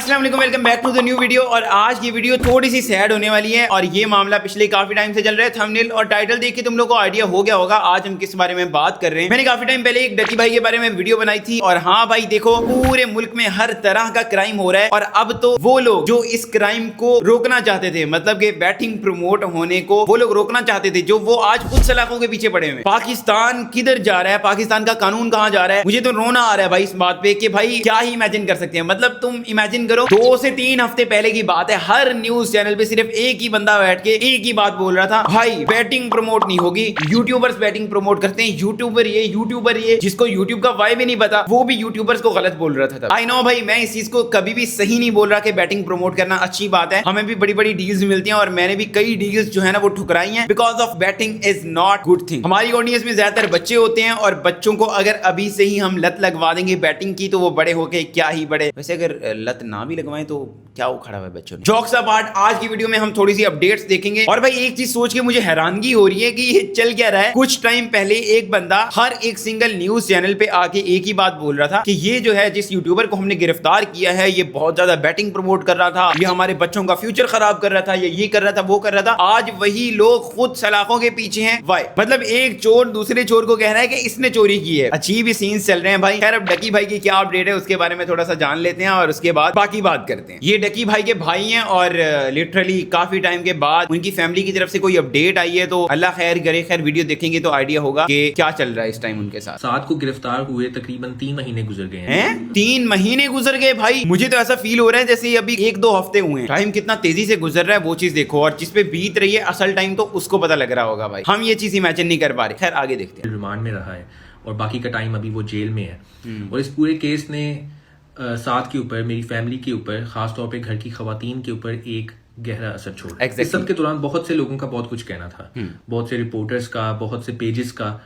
अस्सलाम वालेकुम, welcome back to the new video. और आज की वीडियो थोड़ी सी सैड होने वाली है और ये मामला पिछले काफी टाइम से चल रहा है। थंबनेल और टाइटल देख के तुम लोगों को आइडिया हो गया होगा आज हम किस बारे में बात कर रहे हैं। मैंने काफी टाइम पहले एक डकी भाई के बारे में वीडियो बनाई थी और हाँ भाई देखो, पूरे मुल्क में हर तरह का क्राइम हो रहा है और अब तो वो लोग जो इस क्राइम को रोकना चाहते थे, मतलब कि बैटिंग प्रमोट होने को वो लोग रोकना चाहते थे, जो वो आज खुद सलाखों के पीछे पड़े हुए। पाकिस्तान किधर जा रहा है, पाकिस्तान का कानून कहाँ जा रहा है, मुझे तो रोना आ रहा है भाई इस बात पे कि भाई क्या ही इमेजिन कर सकते हैं। मतलब तुम इमेजिन करो, 2 से 3 हफ्ते पहले की बात है, हर न्यूज चैनल पे सिर्फ एक ही बंदा बैठ के एक ही बात बोल रहा था, भाई बैटिंग प्रमोट नहीं होगी, यूट्यूबर्स बैटिंग प्रमोट करते हैं, यूट्यूबर ये जिसको यूट्यूब का वाई भी नहीं पता वो भी यूट्यूबर्स को गलत बोल रहा था। आई नो भाई, मैं इस चीज को कभी भी सही नहीं बोल रहा कि बैटिंग प्रमोट करना अच्छी बात है, हमें भी बड़ी बड़ी डील्स मिलती हैं और मैंने भी कई डील्स जो है ना वो ठुकराई हैं because of batting is not good thing. हमारी ऑडियंस में ज्यादातर बच्चे होते हैं और बच्चों को अगर अभी से ही हम लत लगवा देंगे बैटिंग की तो वो बड़े होके क्या ही बड़े। वैसे अगर लत ना भी लगवाएं तो क्या उखड़ा हुआ है बच्चों ने। जॉक्स अपार्ट, आज की वीडियो में हम थोड़ी सी अपडेट्स देखेंगे और भाई एक चीज सोच के मुझे हैरानगी हो रही है कि ये चल क्या रहा है। कुछ टाइम पहले एक बंदा हर एक सिंगल न्यूज चैनल पे आके एक ही बात बोल रहा था कि ये जो है जिस यूट्यूबर को हमने गिरफ्तार किया है ये बहुत ज्यादा बैटिंग प्रमोट कर रहा था, ये हमारे बच्चों का फ्यूचर खराब कर रहा था, ये कर रहा था, वो कर रहा था। आज वही लोग खुद सलाखों के पीछे हैं। वाई मतलब एक चोर दूसरे चोर को कह रहा है कि इसने चोरी की है। अजीब ही सीन्स चल रहे हैं भाई। खैर अब डकी भाई की क्या अपडेट है उसके बारे में थोड़ा सा जान लेते हैं और उसके बाद बाकी बात करते हैं। ये डकी भाई के भाई हैं और लिटरली काफी टाइम के बाद उनकी फैमिली की तरफ से कोई अपडेट आई है तो अल्लाह खैर करे। खैर वीडियो देखेंगे तो आइडिया होगा कि क्या चल रहा है इस टाइम उनके साथ। 7 को गिरफ्तार हुए तकरीबन 3 महीने गुजर गए हैं। 3 महीने गुजर गए भाई। मुझे तो ऐसा फील हो रहा है जैसे अभी 1-2 हफ्ते हुए हैं। टाइम कितना तेजी से गुजर रहा है वो चीज देखो, और जिस पे बीत रही है असल टाइम तो उसको पता लग रहा होगा भाई। हम ये चीज इमेजिन नहीं कर पा रहे। खैर आगे देखते हैं। रिमांड में रहा है और बाकी का टाइम अभी वो जेल में है और इस पूरे केस ने साथ के ऊपर, मेरी फैमिली के ऊपर, खासतौर पे घर की खवातीन के ऊपर एक गहरा असर छोड़ा। Exactly. इस सब के दौरान बहुत से लोगों का बहुत कुछ कहना था, बहुत से रिपोर्टर्स का, बहुत से पेजेस का,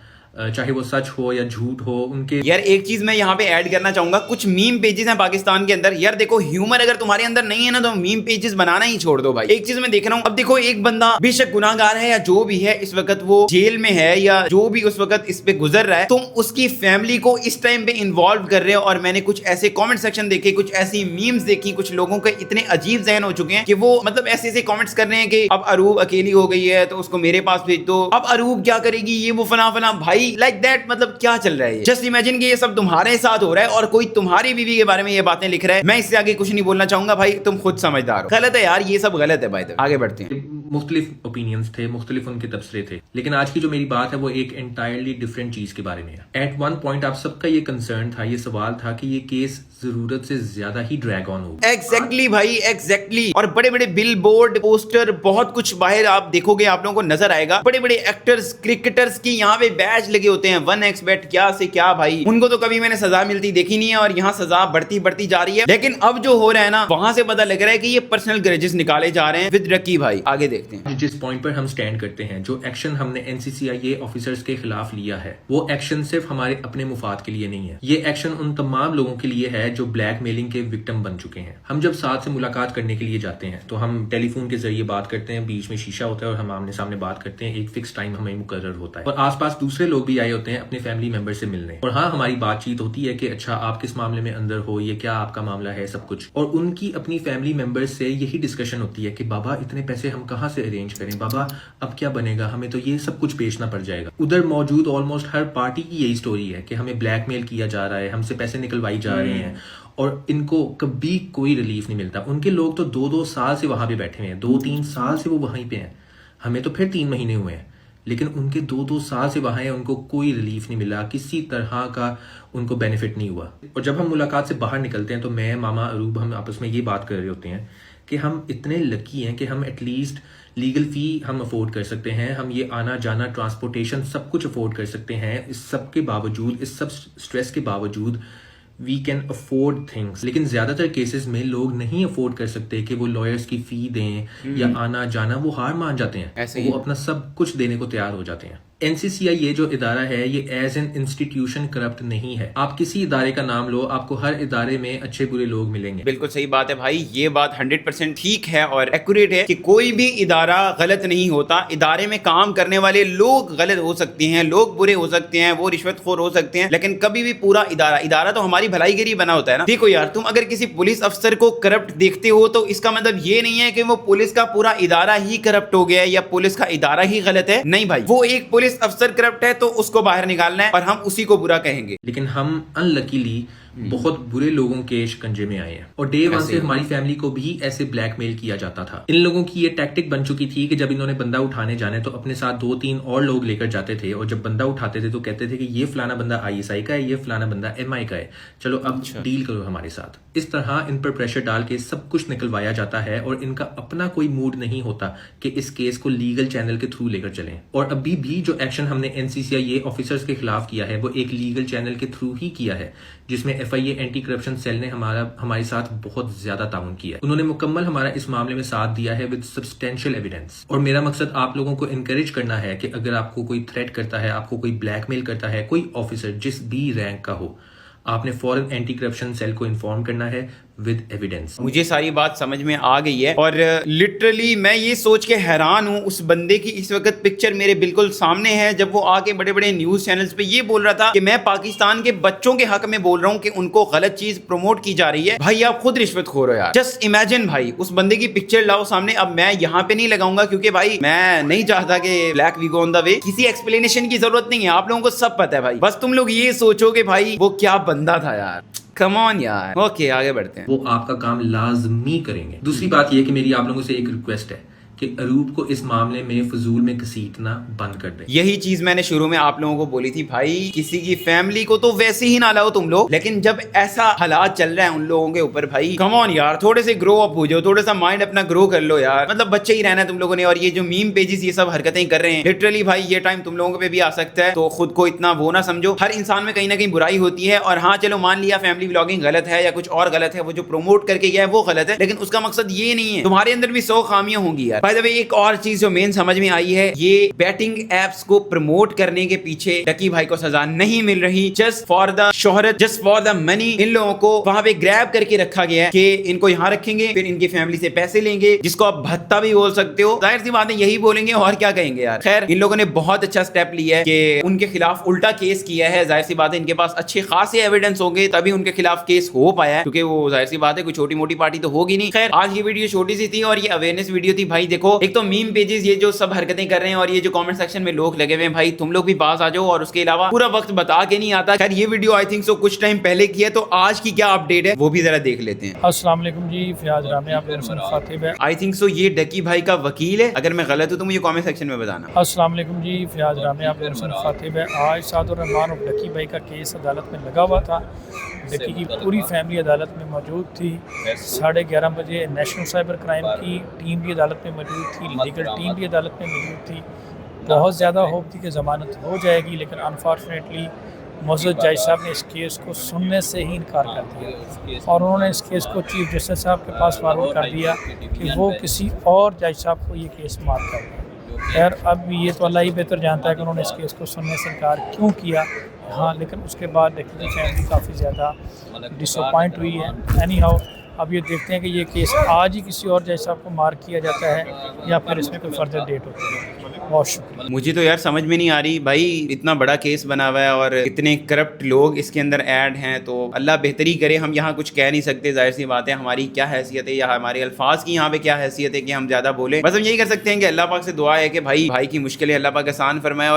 चाहे वो सच हो या झूठ हो उनके। यार एक चीज मैं यहाँ पे ऐड करना चाहूंगा, कुछ मीम पेजेस हैं पाकिस्तान के अंदर। यार देखो, ह्यूमर अगर तुम्हारे अंदर नहीं है ना तो मीम पेजेस बनाना ही छोड़ दो भाई। एक चीज मैं देख रहा हूँ, अब देखो एक बंदा बेशक गुनाहगार है या जो भी है, इस वक्त वो जेल में है या जो भी उस वक्त इस पे गुजर रहा है, तुम उसकी फैमिली को इस टाइम पे इन्वॉल्व कर रहे हो। और मैंने कुछ ऐसे कॉमेंट सेक्शन देखे, कुछ ऐसी मीम्स देखी, कुछ लोगों के इतने अजीब जहन हो चुके हैं कि वो मतलब ऐसे ऐसे कॉमेंट्स कर रहे हैं कि अब अरूब अकेली हो गई है तो उसको मेरे पास भेज दो, अब अरूब क्या करेगी, ये वो फना फना। भाई लाइक दैट, मतलब क्या चल रहा है? जस्ट इमेजिन कि ये सब तुम्हारे साथ हो रहा है और कोई तुम्हारी बीवी के बारे में ये बातें लिख रहा है। मैं इससे आगे कुछ नहीं बोलना चाहूंगा भाई, तुम खुद समझदार हो। गलत है यार, ये सब गलत है भाई। आगे बढ़ते हैं। मुख्तलिफ ओपिनियंस थे, मुख्तलिफ उनके तबसरे थे, लेकिन आज की जो मेरी बात है वो एक एंटायरली डिफरेंट चीज के बारे में है। एट वन पॉइंट आप सबका ये कंसर्न था, ये सवाल था कि ये केस जरूरत से ज्यादा ही ड्रैग ऑन हो। एग्जैक्टली भाई, एग्जैक्टली। और बड़े बड़े बिल बोर्ड, पोस्टर, बहुत कुछ बाहर आप देखोगे, आप लोगों को नजर आएगा। बड़े बड़े एक्टर्स, क्रिकेटर्स की यहाँ पे बैच लगे होते हैं, 1xbet क्या से क्या भाई। उनको तो कभी मैंने सजा मिलती देखी नहीं है और यहाँ सजा बढ़ती जा रही है। लेकिन अब जो हो रहा है ना, वहां से पता लग रहा है कि ये पर्सनल ग्रजेस निकाले जा रहे हैं विद रकी भाई। आगे देखते हैं। जिस पॉइंट पर हम स्टैंड करते हैं, जो एक्शन हमने NCCIA ऑफिसर्स के खिलाफ लिया है, वो एक्शन सिर्फ हमारे अपने मुफाद के लिए नहीं है। ये एक्शन उन तमाम लोगों के लिए है जो ब्लैकमेलिंग के विक्टिम बन चुके हैं। हम जब साथ से मुलाकात करने के लिए जाते हैं तो हम टेलीफोन के जरिए बात करते हैं, बीच में शीशा होता है और हम आमने सामने बात करते हैं। एक फिक्स टाइम हमें मुकर्रर होता है और आसपास दूसरे लोग भी आए होते हैं अपने फैमिली मेंबर से मिलने। और हाँ, हमारी बातचीत होती है कि अच्छा आप किस मामले में अंदर हो, ये क्या आपका मामला है, सब कुछ। और उनकी अपनी फैमिली मेंबर्स से यही डिस्कशन होती है कि बाबा इतने पैसे हम कहाँ से अरेंज करें, बाबा अब क्या बनेगा, हमें तो ये सब कुछ बेचना पड़ जाएगा। उधर मौजूद ऑलमोस्ट हर पार्टी की यही स्टोरी है कि हमें ब्लैकमेल किया जा रहा है, हमसे पैसे निकलवाई जा रहे हैं और इनको कभी कोई रिलीफ नहीं मिलता। उनके लोग तो 2-2 साल से वहां पे बैठे हुए हैं, 2-3 साल से वो वहीं पे हैं। हमें तो फिर 3 महीने हुए हैं, लेकिन उनके 2-2 साल से वहां हैं, उनको कोई रिलीफ नहीं मिला, किसी तरह का उनको बेनिफिट नहीं हुआ। और जब हम मुलाकात से बाहर निकलते हैं तो मैं, मामा, अरूब, हम आपस में ये बात कर रहे होते हैं कि हम इतने लकी हैं कि हम एटलीस्ट लीगल फी हम अफोर्ड कर सकते हैं, हम ये आना जाना, ट्रांसपोर्टेशन, सब कुछ अफोर्ड कर सकते हैं। इस सब के बावजूद, इस सब स्ट्रेस के बावजूद वी कैन अफोर्ड थिंग्स। लेकिन ज्यादातर केसेस में लोग नहीं अफोर्ड कर सकते कि वो लॉयर्स की फी दें या आना जाना, वो हार मान जाते हैं, वो अपना सब कुछ देने को तैयार हो जाते हैं। NCCIA جو ادارہ ہے یہ ایز این انسٹیٹیوشن کرپٹ نہیں ہے. آپ کسی ادارے کا نام لو, آپ کو ہر ادارے میں اچھے برے لوگ ملیں گے. بالکل صحیح بات ہے بھائی, یہ بات 100% ٹھیک ہے اور ایکوریٹ ہے کہ کوئی بھی ادارہ غلط نہیں ہوتا. ادارے میں کام کرنے والے لوگ غلط ہو سکتے ہیں, لوگ برے ہو سکتے ہیں, وہ رشوت خور ہو سکتے ہیں, لیکن کبھی بھی پورا ادارہ تو ہماری بھلائی کے لیے بنا ہوتا ہے نا. دیکھو یار, تم اگر کسی پولیس افسر کو کرپٹ دیکھتے ہو تو اس کا مطلب یہ نہیں ہے کہ وہ پولیس کا پورا ادارہ ہی کرپٹ ہو گیا ہے یا پولیس کا ادارہ ہی غلط ہے. نہیں بھائی, وہ ایک پولیس افسر کرپٹ ہے تو اس کو باہر نکالنا ہے اور ہم اسی کو برا کہیں گے. لیکن ہم ان لکیلی بہت برے لوگوں کے شکنجے میں آئے ہیں, اور ڈے ون سے ہماری فیملی کو بھی ایسے بلیک میل کیا جاتا تھا. ان لوگوں کی یہ ٹیکٹک بن چکی تھی کہ جب انہوں نے بندہ اٹھانے جانے تو اپنے ساتھ 2-3 اور لوگ لے کر جاتے تھے, اور جب بندہ اٹھاتے تھے تو کہتے تھے کہ یہ فلانا بندہ ISI کا ہے, یہ فلانا بندہ MI کا ہے, چلو اب ڈیل کرو ہمارے ساتھ. اس طرح ان پر پریشر ڈال کے سب کچھ نکلوایا جاتا ہے, اور ان کا اپنا کوئی موڈ نہیں ہوتا کہ اس کیس کو لیگل چینل کے تھرو لے کر چلیں. اور ابھی بھی جو ایکشن ہم نے NCCIA آفیسرز کے خلاف کیا ہے وہ ایک لیگل چینل کے تھرو ہی کیا ہے, جس میں FIA اینٹی کرپشن سیل نے ہمارے ساتھ بہت زیادہ تعاون کیا. انہوں نے مکمل ہمارا اس معاملے میں ساتھ دیا ہے ود سبسٹینشیل ایویڈنس. اور میرا مقصد آپ لوگوں کو انکریج کرنا ہے کہ اگر آپ کو کوئی تھریٹ کرتا ہے, آپ کو کوئی بلیک میل کرتا ہے, کوئی آفیسر جس بھی رینک کا ہو, آپ نے فوراً اینٹی کرپشن سیل کو انفارم کرنا ہے ود ایویڈنس. مجھے ساری بات سمجھ میں آ گئی ہے, اور لٹرلی میں یہ سوچ کے حیران ہوں, اس بندے کی اس وقت پکچر میرے بالکل سامنے ہے جب وہ آ کے بڑے بڑے نیوز چینلز پہ یہ بول رہا تھا کہ میں پاکستان کے بچوں کے حق میں بول رہا ہوں کہ ان کو غلط چیز پروموٹ کی جا رہی ہے. بھائی آپ خود رشوت خور ہو یار. جسٹ امیجن بھائی, اس بندے کی پکچر لاؤ سامنے. اب میں یہاں پہ نہیں لگاؤں گا کیونکہ بھائی میں نہیں چاہتا کہ بلیک وی گو آن دا وے, کسی ایکسپلینیشن کی ضرورت نہیں ہے, آپ لوگوں کو سب پتہ ہے بھائی. بس تم لوگ یہ سوچو کہ بھائی وہ کیا بندہ تھا یار. کم آن یار. اوکے آگے بڑھتے ہیں. وہ آپ کا کام لازمی کریں گے. دوسری بات یہ کہ میری آپ لوگوں سے ایک ریکویسٹ ہے کہ اروپ کو اس معاملے میں فضول میں گھسیٹنا بند کر دیں. یہی چیز میں نے شروع میں آپ لوگوں کو بولی تھی بھائی, کسی کی فیملی کو تو ویسے ہی نہ لاؤ تم لوگ, لیکن جب ایسا حالات چل رہا ہے ان لوگوں کے اوپر بھائی کم آن یار, تھوڑے سے گرو اپ ہو جاؤ, تھوڑا سا مائنڈ اپنا گرو کر لو یار. مطلب بچے ہی رہنا ہے تم لوگوں نے, اور یہ جو میم پیجز یہ سب حرکتیں کر رہے ہیں لٹرلی بھائی یہ ٹائم تم لوگوں پہ بھی آ سکتا ہے, تو خود کو اتنا وہ نہ سمجھو. ہر انسان میں کہیں نہ کہیں برائی ہوتی ہے, اور ہاں چلو مان لیا فیملی ولاگنگ غلط ہے یا کچھ اور غلط ہے, وہ جو پروموٹ کر کے گیا ہے وہ غلط ہے, لیکن اس کا مقصد یہ نہیں ہے. تمہارے اندر بھی 100 خامیاں ہوں گی یار. بائی دا وے ایک اور چیز جو مین سمجھ میں آئی ہے, یہ بیٹنگ ایپس کو پروموٹ کرنے کے پیچھے ڈکی بھائی کو سزا نہیں مل رہی. جسٹ فار دا شہرت, جسٹ فار دا منی, ان لوگوں کو وہاں پہ گریب کر کے رکھا گیا ہے کہ ان کو یہاں رکھیں گے, پھر ان کی فیملی سے پیسے لیں گے, جس کو آپ بھتہ بھی بول سکتے ہو. ظاہر سی بات ہے یہی بولیں گے, اور کیا کہیں گے یار. خیر ان لوگوں نے بہت اچھا سٹیپ لیا ہے کہ ان کے خلاف الٹا کیس کیا ہے. ظاہر سی بات ہے ان کے پاس اچھے خاصے ایویڈنس ہوں گے تبھی ان کے خلاف کیس ہو پایا ہے, کیونکہ وہ ظاہر سی بات ہے کوئی چھوٹی موٹی پارٹی تو ہوگی نہیں. خیر آج کی ویڈیو چھوٹی سی تھی اور یہ اویئرنیس ویڈیو تھی بھائی. دیکھو ایک تو میم پیجز یہ جو سب حرکتیں کر رہے ہیں, اور یہ جو کامنٹ سیکشن میں لوگ لگے ہوئے ہیں بھائی, تم لوگ بھی پاس آ جاؤ, اور اس کے علاوہ پورا وقت بتا کے نہیں آتا. خیر یہ ویڈیو آئی تھنک سو کچھ ٹائم پہلے کی ہے, تو آج کی کیا اپڈیٹ ہے وہ بھی ذرا دیکھ لیتے ہیں. السلام علیکم جی, فیاض رامی آپ حسن خاطب ہے. آئی تھنک سو یہ ڈکی بھائی کا وکیل ہے, اگر میں غلط ہوں تو مجھے کامنٹ سیکشن میں بتانا. السلام علیکم جی, فیاض رامی آپ حسن خاطب ہے. آج سعد الرحمان اور ڈکی بھائی کا کیس عدالت میں لگا ہوا تھا. ڈکی کی پوری فیملی عدالت میں موجود تھی. 11:30 بجے نیشنل سائبر کرائم کی ٹیم بھی عدالت میں موجود تھی, لیگل ٹیم بھی عدالت میں موجود تھی. بہت زیادہ ہوپ تھی کہ ضمانت ہو جائے گی, لیکن انفارچونیٹلی معزز جج صاحب نے اس کیس کو سننے سے ہی انکار کر دیا, اور انہوں نے اس کیس کو چیف جسٹس صاحب کے پاس فارورڈ کر دیا کہ وہ کسی اور جج صاحب کو یہ کیس مارک کر دیں. خیر اب یہ تو اللہ ہی بہتر جانتا ہے کہ انہوں نے اس کیس کو سننے سے انکار کیوں کیا. ہاں لیکن اس کے بعد ڈکی کی فیملی کافی زیادہ ڈس اپوائنٹ ہوئی ہے. اینی ہاؤ اب یہ دیکھتے ہیں کہ یہ کیس آج ہی کسی اور جج صاحب کو مارک کیا جاتا ہے یا پھر اس میں کوئی فردر ڈیٹ ہوتی ہے. بہت شکریہ. مجھے تو یار سمجھ میں نہیں آ رہی بھائی, اتنا بڑا کیس بنا ہوا ہے اور اتنے کرپٹ لوگ اس کے اندر ایڈ ہیں, تو اللہ بہتری کرے. ہم یہاں کچھ کہہ نہیں سکتے, ظاہر سی بات ہے ہماری کیا حیثیت ہے یا ہمارے الفاظ کی یہاں پہ کیا حیثیت ہے کہ ہم زیادہ بولیں. بس ہم یہی کر سکتے ہیں کہ اللہ پاک سے دعا ہے کہ بھائی کی مشکلیں اللہ پاک آسان فرمائے.